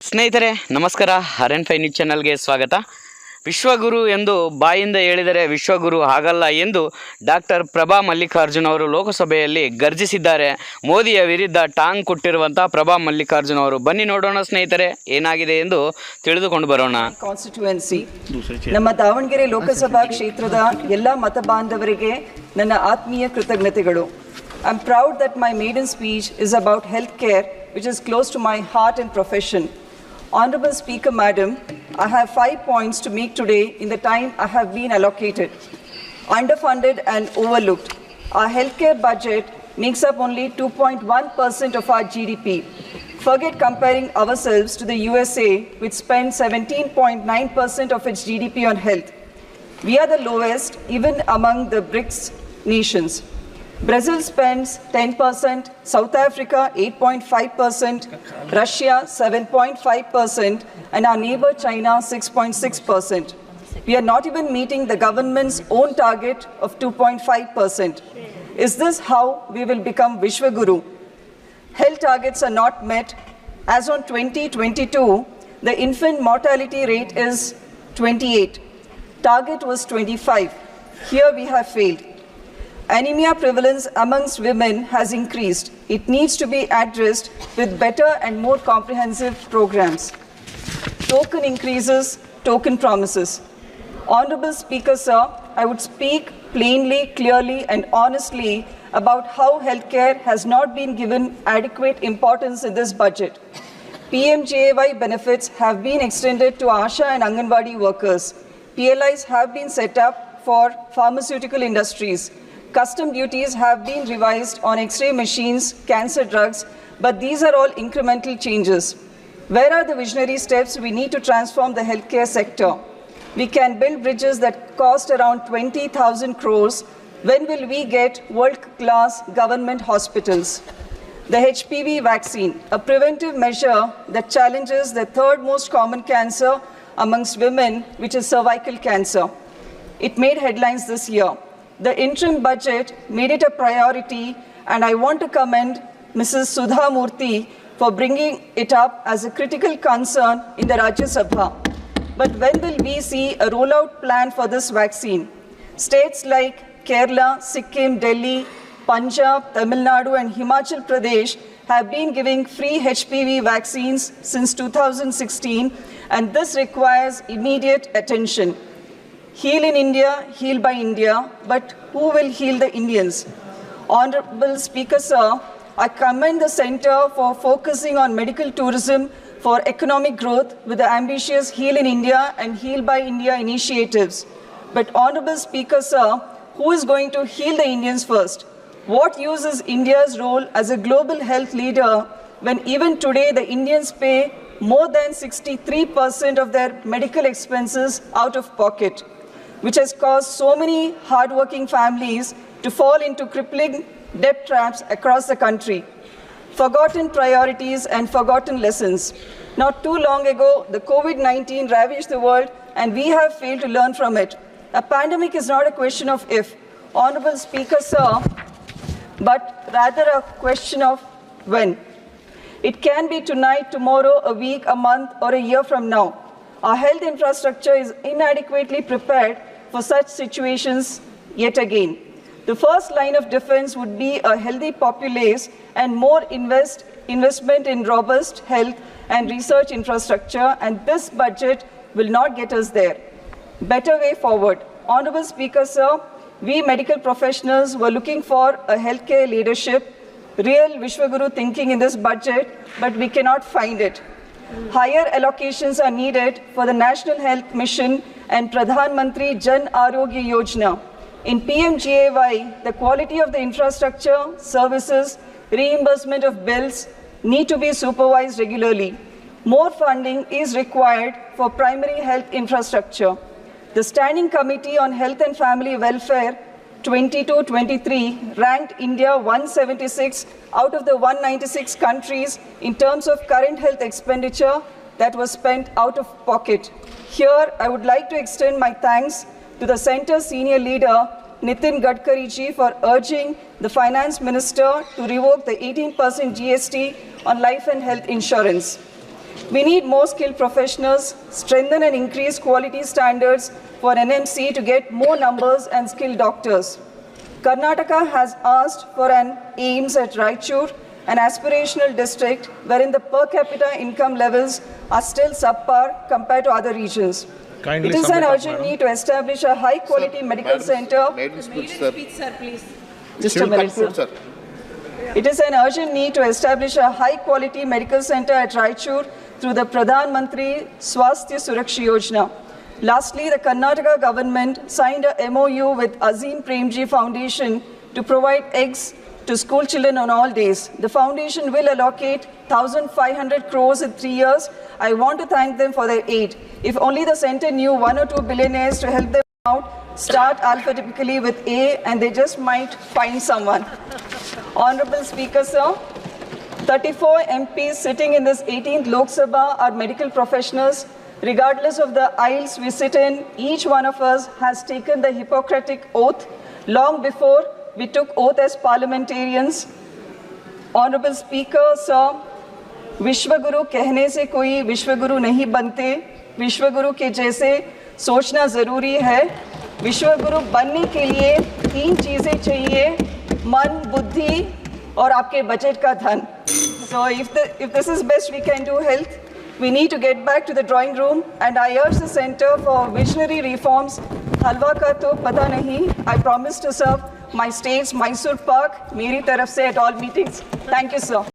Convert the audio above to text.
ಸ್ನೇಹಿತರೆ ನಮಸ್ಕಾರ. RN5 news ಚಾನಲ್ಗೆ ಸ್ವಾಗತ. ವಿಶ್ವಗುರು ಎಂದು ಬಾಯಿಂದ ಹೇಳಿದರೆ ವಿಶ್ವಗುರು ಆಗಲ್ಲ ಎಂದು ಡಾಕ್ಟರ್ ಪ್ರಭಾ ಮಲ್ಲಿಕಾರ್ಜುನ್ ಅವರು ಲೋಕಸಭೆಯಲ್ಲಿ ಗರ್ಜಿಸಿದ್ದಾರೆ. ಮೋದಿಯ ವಿರುದ್ಧ ಟಾಂಗ್ ಕೊಟ್ಟಿರುವಂಥ ಪ್ರಭಾ ಮಲ್ಲಿಕಾರ್ಜುನ್ ಅವರು. ಬನ್ನಿ ನೋಡೋಣ ಸ್ನೇಹಿತರೆ ಏನಾಗಿದೆ ಎಂದು ತಿಳಿದುಕೊಂಡು ಬರೋಣ. ಕಾನ್ಸ್ಟಿಟ್ಯೂಯೆನ್ಸಿ ನಮ್ಮ ದಾವಣಗೆರೆ ಲೋಕಸಭಾ ಕ್ಷೇತ್ರದ ಎಲ್ಲ ಮತ ಬಾಂಧವರಿಗೆ ನನ್ನ ಆತ್ಮೀಯ ಕೃತಜ್ಞತೆಗಳು. I am proud that my maiden speech is about health care, which is close to my heart and profession. Honorable Speaker Madam, I have 5 points to make today in the time I have been allocated. Underfunded and overlooked. Our healthcare budget makes up only 2.1% of our GDP. Forget comparing ourselves to the USA, which spends 17.9% of its GDP on health. We are the lowest even among the BRICS nations. Brazil spends 10%, South Africa 8.5%, Russia 7.5%, and our neighbor China 6.6%. We are not even meeting the government's own target of 2.5%. Is this how we will become Vishwaguru? Health targets are not met. As on 2022, the infant mortality rate is 28. Target was 25. Here we have failed. Anemia prevalence amongst women has increased. It needs to be addressed with better and more comprehensive programs. Token increases, token promises. Honorable Speaker, sir, I would speak plainly, clearly and honestly about how healthcare has not been given adequate importance in this budget. PMJAY benefits have been extended to ASHA and Anganwadi workers. PLIs have been set up for pharmaceutical industries. Custom duties have been revised on X-ray machines, cancer drugs, but these are all incremental changes. Where are the visionary steps we need to transform the healthcare sector? We can build bridges that cost around 20,000 crores. When will we get world-class government hospitals? The HPV vaccine, a preventive measure that challenges the third most common cancer amongst women, which is cervical cancer. It made headlines this year. The interim budget made it a priority, and I want to commend Mrs. Sudha Murthy for bringing it up as a critical concern in the Rajya Sabha. But when will we see a rollout plan for this vaccine? States like Kerala, Sikkim, Delhi, Punjab, Tamil Nadu and Himachal Pradesh have been giving free HPV vaccines since 2016, and this requires immediate attention. Heal in India, heal by India, but who will heal the Indians? Honorable Speaker, sir, I commend the Centre for focusing on medical tourism for economic growth with the ambitious Heal in India and Heal by India initiatives. But Honorable Speaker, sir, who is going to heal the Indians first? What use is India's role as a global health leader when even today the Indians pay more than 63% of their medical expenses out of pocket, which has caused so many hardworking families to fall into crippling debt traps across the country. Forgotten priorities and forgotten lessons. Not too long ago, the COVID-19 ravaged the world and we have failed to learn from it. A pandemic is not a question of if, Honorable Speaker, sir, but rather a question of when. It can be tonight, tomorrow, a week, a month, or a year from now. Our health infrastructure is inadequately prepared for such situations yet again. The first line of defense would be a healthy populace and more investment in robust health and research infrastructure, and this budget will not get us there. Better way forward. Honorable Speaker, sir, we medical professionals were looking for a healthcare leadership, real Vishwaguru thinking in this budget, but we cannot find it. Higher allocations are needed for the National Health Mission and Pradhan Mantri Jan Arogya Yojana. In PMJAY, the quality of the infrastructure, services, reimbursement of bills need to be supervised regularly. More funding is required for primary health infrastructure. The Standing Committee on Health and Family Welfare 22-23 ranked India 176 out of the 196 countries in terms of current health expenditure that was spent out of pocket. Here, I would like to extend my thanks to the Centre's senior leader, Nitin Gadkari ji, for urging the Finance Minister to revoke the 18% GST on life and health insurance. We need more skilled professionals, strengthen and increase quality standards for NMC to get more numbers and skilled doctors. Karnataka has asked for an AIIMS at Raichur, an aspirational district wherein the per capita income levels are still subpar compared to other regions. Kindly It is sum an it up, urgent madam. need to establish a high quality medical center. Just a minute, sir. It is an urgent need to establish a high-quality medical center at Raichur through the Pradhan Mantri Swasthya Suraksha Yojana. Lastly, the Karnataka government signed a MOU with Azim Premji Foundation to provide eggs to school children on all days. The foundation will allocate 1,500 crores in 3 years. I want to thank them for their aid. If only the center knew 1 or 2 billionaires to help them out, start alphabetically with A and they just might find someone. Honorable Speaker, sir, 34 MPs sitting in this 18th Lok Sabha are medical professionals. Regardless of the aisles we sit in, each one of us has taken the Hippocratic oath long before we took oath as parliamentarians. Honorable Speaker, sir, विश्वगुरु कहने से कोई विश्वगुरु नहीं बनते, विश्वगुरु के जैसे सोचना ज़रूरी है. विश्वगुरु बनने के लिए 3 चीज़ें चाहिए, मन, बुद्धि और आपके बजट का धन. So if this is best we can do health, we need to get back to the drawing room and I urge the Center for Visionary Reforms. हलवा का तो पता नहीं. I promise to serve my state's Mysore Park, मेरी तरफ से at all meetings. Thank you, sir.